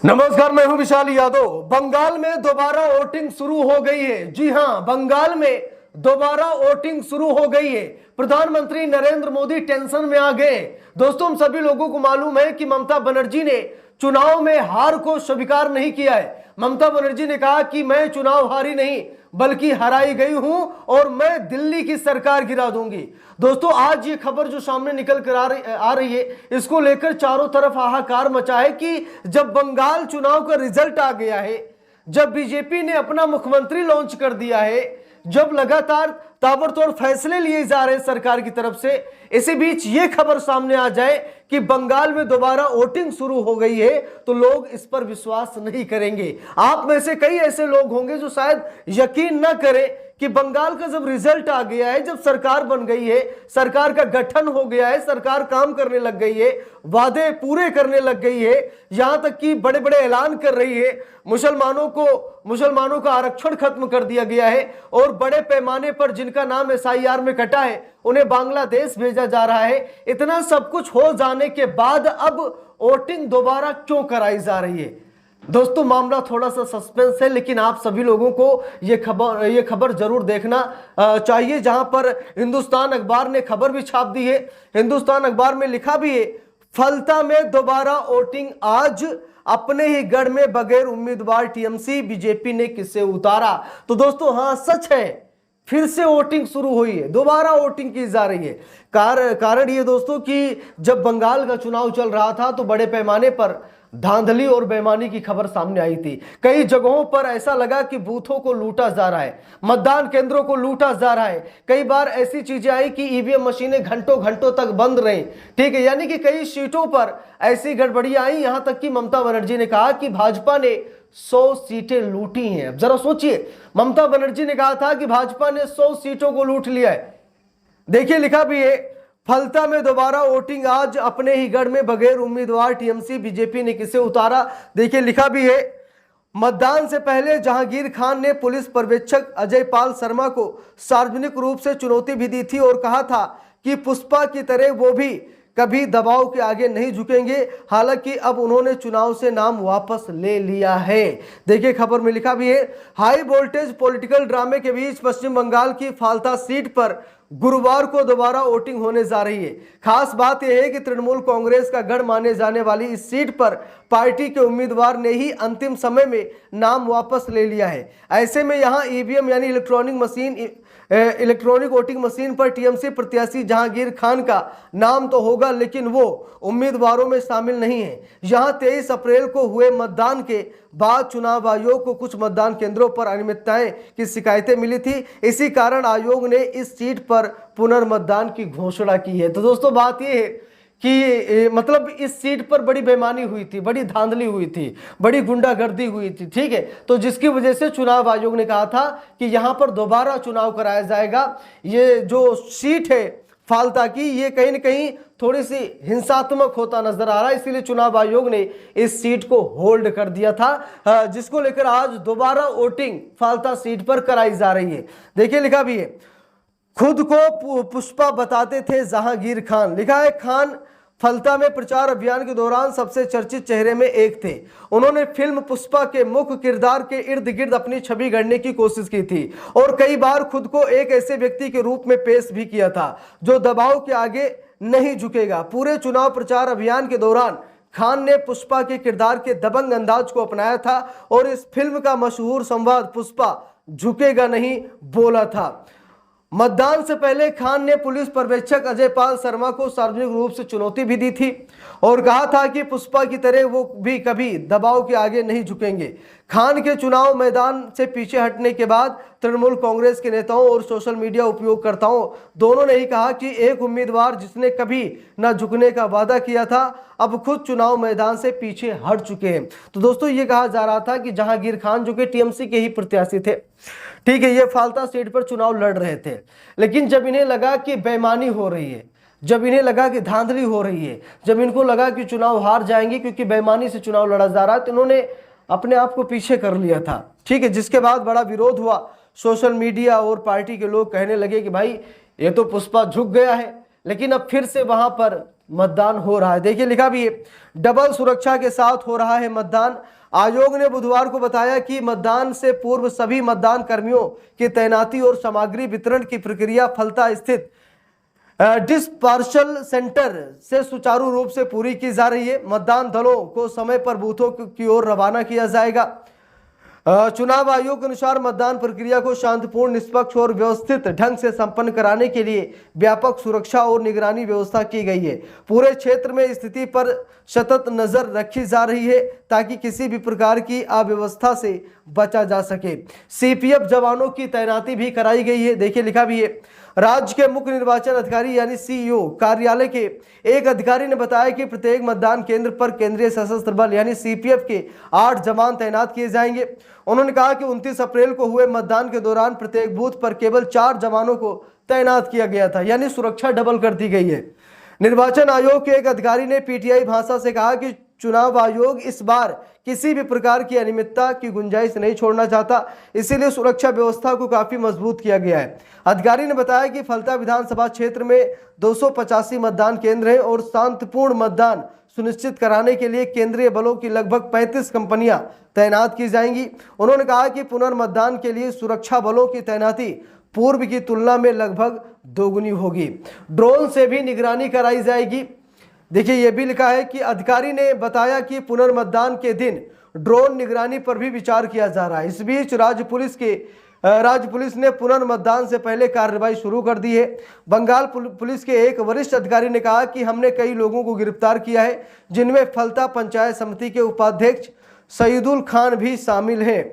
नमस्कार, मैं हूं विशाल यादव। बंगाल में दोबारा वोटिंग शुरू हो गई है। जी हां, बंगाल में दोबारा वोटिंग शुरू हो गई है। प्रधानमंत्री नरेंद्र मोदी टेंशन में आ गए। दोस्तों, हम सभी लोगों को मालूम है कि ममता बनर्जी ने चुनाव में हार को स्वीकार नहीं किया है। ममता बनर्जी ने कहा कि मैं चुनाव हारी नहीं बल्कि हराई गई हूं और मैं दिल्ली की सरकार गिरा दूंगी। दोस्तों, आज ये खबर जो सामने निकल कर आ रही है, इसको लेकर चारों तरफ हाहाकार मचा है कि जब बंगाल चुनाव का रिजल्ट आ गया है, जब बीजेपी ने अपना मुख्यमंत्री लॉन्च कर दिया है, जब लगातार ताबड़तोड़ फैसले लिए जा रहे हैं सरकार की तरफ से, इसी बीच ये खबर सामने आ जाए कि बंगाल में दोबारा वोटिंग शुरू हो गई है, तो लोग इस पर विश्वास नहीं करेंगे। आप में से कई ऐसे लोग होंगे जो शायद यकीन न करें कि बंगाल का जब रिजल्ट आ गया है, जब सरकार बन गई है, सरकार का गठन हो गया है, सरकार काम करने लग गई है, वादे पूरे करने लग गई है, यहां तक कि बड़े बड़े ऐलान कर रही है, मुसलमानों का आरक्षण खत्म कर दिया गया है और बड़े पैमाने पर जिनका नाम एसआईआर में कटा है उन्हें बांग्लादेश भेजा जा रहा है। इतना सब कुछ हो जाने के बाद अब वोटिंग दोबारा क्यों कराई जा रही है? दोस्तों, मामला थोड़ा सा सस्पेंस है, लेकिन आप सभी लोगों को ये खबर जरूर देखना चाहिए। जहां पर हिंदुस्तान अखबार ने खबर भी छाप दी है। हिंदुस्तान अखबार में लिखा भी है, फलता में दोबारा वोटिंग आज, अपने ही गढ़ में बगैर उम्मीदवार टीएमसी, बीजेपी ने किसे उतारा। तो दोस्तों, हाँ, सच है, फिर से वोटिंग शुरू हुई है, दोबारा वोटिंग की जा रही है। कारण ये दोस्तों कि जब बंगाल का चुनाव चल रहा था तो बड़े पैमाने पर धांधली और बेईमानी की खबर सामने आई थी। कई जगहों पर ऐसा लगा कि बूथों को लूटा जा रहा है, मतदान केंद्रों को लूटा जा रहा है। कई बार ऐसी चीजें आई कि ईवीएम मशीनें घंटों घंटों तक बंद रही। ठीक है, यानी कि कई सीटों पर ऐसी गड़बड़ियां आई, यहां तक कि ममता बनर्जी ने कहा कि भाजपा ने 100 सीटें लूटी हैं। अब जरा सोचिए, ममता बनर्जी ने कहा था कि भाजपा ने 100 सीटों को लूट लिया है। देखिए, लिखा भी है, फलता में दोबारा वोटिंग आज, अपने ही गढ़ में बगैर उम्मीदवार टीएमसी, बीजेपी ने किसे उतारा। देखिए, लिखा भी है, मतदान से पहले जहांगीर खान ने पुलिस पर्यवेक्षक अजय पाल शर्मा को सार्वजनिक रूप से चुनौती भी दी थी और कहा था कि पुष्पा की तरह वो भी कभी दबाव के आगे नहीं झुकेंगे। हालांकि अब उन्होंने चुनाव से नाम वापस ले लिया है। देखिए, खबर में लिखा भी है, हाई वोल्टेज पॉलिटिकल ड्रामे के बीच पश्चिम बंगाल की फाल्ता सीट पर गुरुवार को दोबारा वोटिंग होने जा रही है। खास बात यह है कि तृणमूल कांग्रेस का गढ़ माने जाने वाली इस सीट पर पार्टी के उम्मीदवार ने ही अंतिम समय में नाम वापस ले लिया है। ऐसे में यहां ईवीएम यानी इलेक्ट्रॉनिक वोटिंग मशीन पर टीएमसी प्रत्याशी जहांगीर खान का नाम तो होगा, लेकिन वो उम्मीदवारों में शामिल नहीं है। यहां 23 अप्रैल को हुए मतदान के बाद चुनाव आयोग को कुछ मतदान केंद्रों पर अनियमितताएं की शिकायतें मिली थी। इसी कारण आयोग ने इस सीट पर पुनर्मतदान की घोषणा की है। तो दोस्तों, बात यह है कि मतलब इस सीट पर बड़ी बेईमानी हुई थी, बड़ी धांधली हुई थी, बड़ी गुंडागर्दी हुई थी। ठीक है, तो जिसकी वजह से चुनाव आयोग ने कहा था कि यहां पर दोबारा चुनाव कराया जाएगा। ये जो सीट है फाल्ता की, ये कहीं ना कहीं थोड़ी सी हिंसात्मक होता नजर आ रहा है, इसीलिए चुनाव आयोग ने इस सीट को होल्ड कर दिया था, जिसको लेकर आज दोबारा वोटिंग फाल्ता सीट पर कराई जा रही है। देखिए, लिखा भी है, खुद को पुष्पा बताते थे जहांगीर खान। लिखा है, खान फलता में प्रचार अभियान के दौरान सबसे चर्चित चेहरे में एक थे। उन्होंने फिल्म पुष्पा के मुख्य किरदार के इर्द गिर्द अपनी छवि गढ़ने की कोशिश की थी और कई बार खुद को एक ऐसे व्यक्ति के रूप में पेश भी किया था जो दबाव के आगे नहीं झुकेगा। पूरे चुनाव प्रचार अभियान के दौरान खान ने पुष्पा के किरदार के दबंग अंदाज को अपनाया था और इस फिल्म का मशहूर संवाद पुष्पा झुकेगा नहीं बोला था। मतदान से पहले खान ने पुलिस पर्यवेक्षक अजय पाल शर्मा को सार्वजनिक रूप से चुनौती भी दी थी और कहा था कि पुष्पा की तरह वो भी कभी दबाव के आगे नहीं झुकेंगे। खान के चुनाव मैदान से पीछे हटने के बाद तृणमूल कांग्रेस के नेताओं और सोशल मीडिया उपयोगकर्ताओं दोनों ने ही कहा कि एक उम्मीदवार जिसने कभी न झुकने का वादा किया था अब खुद चुनाव मैदान से पीछे हट चुके हैं। तो दोस्तों, ये कहा जा रहा था कि जहांगीर खान जो कि टीएमसी के ही प्रत्याशी थे, ठीक है, ये फाल्ता सीट पर चुनाव लड़ रहे थे, लेकिन जब इन्हें लगा कि बेईमानी हो रही है, जब इन्हें लगा कि धांधली हो रही है, जब इनको लगा कि चुनाव हार जाएंगे क्योंकि बेईमानी से चुनाव लड़ा जा रहा है, तो इन्होंने अपने आप को पीछे कर लिया था। ठीक है, जिसके बाद बड़ा विरोध हुआ। सोशल मीडिया और पार्टी के लोग कहने लगे कि भाई ये तो पुष्पा झुक गया है, लेकिन अब फिर से वहां पर मतदान हो रहा है। देखिए लिखा भी है, डबल सुरक्षा के साथ हो रहा है मतदान। आयोग ने बुधवार को बताया कि मतदान से पूर्व सभी मतदान कर्मियों की तैनाती और सामग्री वितरण की प्रक्रिया फलता स्थित डिस्पर्सल सेंटर से सुचारू रूप से पूरी की जा रही है। मतदान दलों को समय पर बूथों की ओर रवाना किया जाएगा। चुनाव आयोग के अनुसार मतदान प्रक्रिया को शांतिपूर्ण, निष्पक्ष और व्यवस्थित ढंग से संपन्न कराने के लिए व्यापक सुरक्षा और निगरानी व्यवस्था की गई है। पूरे क्षेत्र में स्थिति पर सतत नजर रखी जा रही है ताकि किसी भी प्रकार की अव्यवस्था से बचा जा सके। सीपीएफ जवानों की तैनाती भी कराई गई है। देखिए लिखा भी है, राज्य के मुख्य निर्वाचन अधिकारी यानी सीईओ कार्यालय के एक अधिकारी ने बताया कि प्रत्येक मतदान केंद्र पर केंद्रीय सशस्त्र बल यानी सीपीएफ के 8 जवान तैनात किए जाएंगे। उन्होंने कहा कि 29 अप्रैल को हुए मतदान के दौरान प्रत्येक बूथ पर केवल 4 जवानों को तैनात किया गया था, यानी सुरक्षा डबल कर दी गई है। निर्वाचन आयोग के एक अधिकारी ने पीटीआई भाषा से कहा कि चुनाव आयोग इस बार किसी भी प्रकार की अनियमितता की गुंजाइश नहीं छोड़ना चाहता, इसीलिए सुरक्षा व्यवस्था को काफी मजबूत किया गया है। अधिकारी ने बताया कि फलता विधानसभा क्षेत्र में 285 मतदान केंद्र हैं और शांतिपूर्ण मतदान सुनिश्चित कराने के लिए केंद्रीय बलों की लगभग 35 कंपनियां तैनात की जाएंगी। उन्होंने कहा कि पुनर्मतदान के लिए सुरक्षा बलों की तैनाती पूर्व की तुलना में लगभग दोगुनी होगी। ड्रोन से भी निगरानी कराई जाएगी। देखिए यह भी लिखा है कि अधिकारी ने बताया कि पुनर्मतदान के दिन ड्रोन निगरानी पर भी विचार किया जा रहा है। इस बीच राज्य पुलिस ने पुनर्मतदान से पहले कार्रवाई शुरू कर दी है। बंगाल पुलिस के एक वरिष्ठ अधिकारी ने कहा कि हमने कई लोगों को गिरफ्तार किया है, जिनमें फलता पंचायत समिति के उपाध्यक्ष सईदुल खान भी शामिल हैं।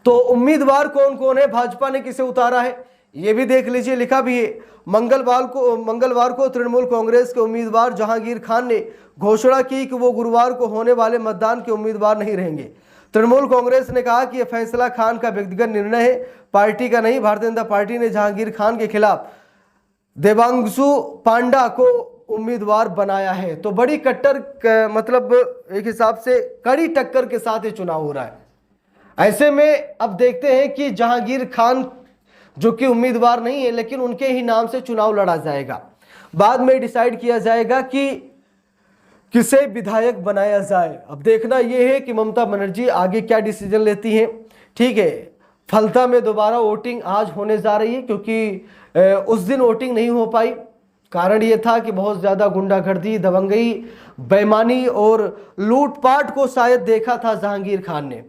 तो उम्मीदवार कौन कौन है, भाजपा ने किसे उतारा है, ये भी देख लीजिए। लिखा भी है, मंगलवार को तृणमूल कांग्रेस के उम्मीदवार जहांगीर खान ने घोषणा की कि वो गुरुवार को होने वाले मतदान के उम्मीदवार नहीं रहेंगे। तृणमूल कांग्रेस ने कहा कि यह फैसला खान का व्यक्तिगत निर्णय है, पार्टी का नहीं। भारतीय जनता पार्टी ने जहांगीर खान के खिलाफ देवांशु पांडा को उम्मीदवार बनाया है। तो बड़ी मतलब एक हिसाब से कड़ी टक्कर के साथ ये चुनाव हो रहा है। ऐसे में अब देखते हैं कि जहांगीर खान जो कि उम्मीदवार नहीं है, लेकिन उनके ही नाम से चुनाव लड़ा जाएगा। बाद में डिसाइड किया जाएगा कि किसे विधायक बनाया जाए। अब देखना यह है कि ममता बनर्जी आगे क्या डिसीजन लेती हैं। ठीक है, फलता में दोबारा वोटिंग आज होने जा रही है, क्योंकि उस दिन वोटिंग नहीं हो पाई। कारण ये था कि बहुत ज़्यादा गुंडागर्दी, दबंगई, बेईमानी और लूटपाट को शायद देखा था जहांगीर खान ने।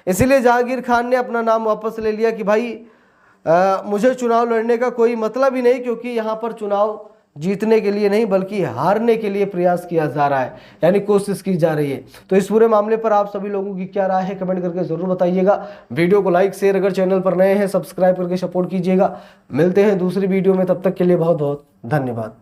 इसीलिए जहांगीर खान ने अपना नाम वापस ले लिया कि भाई मुझे चुनाव लड़ने का कोई मतलब ही नहीं, क्योंकि यहाँ पर चुनाव जीतने के लिए नहीं बल्कि हारने के लिए प्रयास किया जा रहा है, यानी कोशिश की जा रही है। तो इस पूरे मामले पर आप सभी लोगों की क्या राय है, कमेंट करके जरूर बताइएगा। वीडियो को लाइक शेयर, अगर चैनल पर नए हैं सब्सक्राइब करके सपोर्ट कीजिएगा। मिलते हैं दूसरी वीडियो में, तब तक के लिए बहुत बहुत धन्यवाद।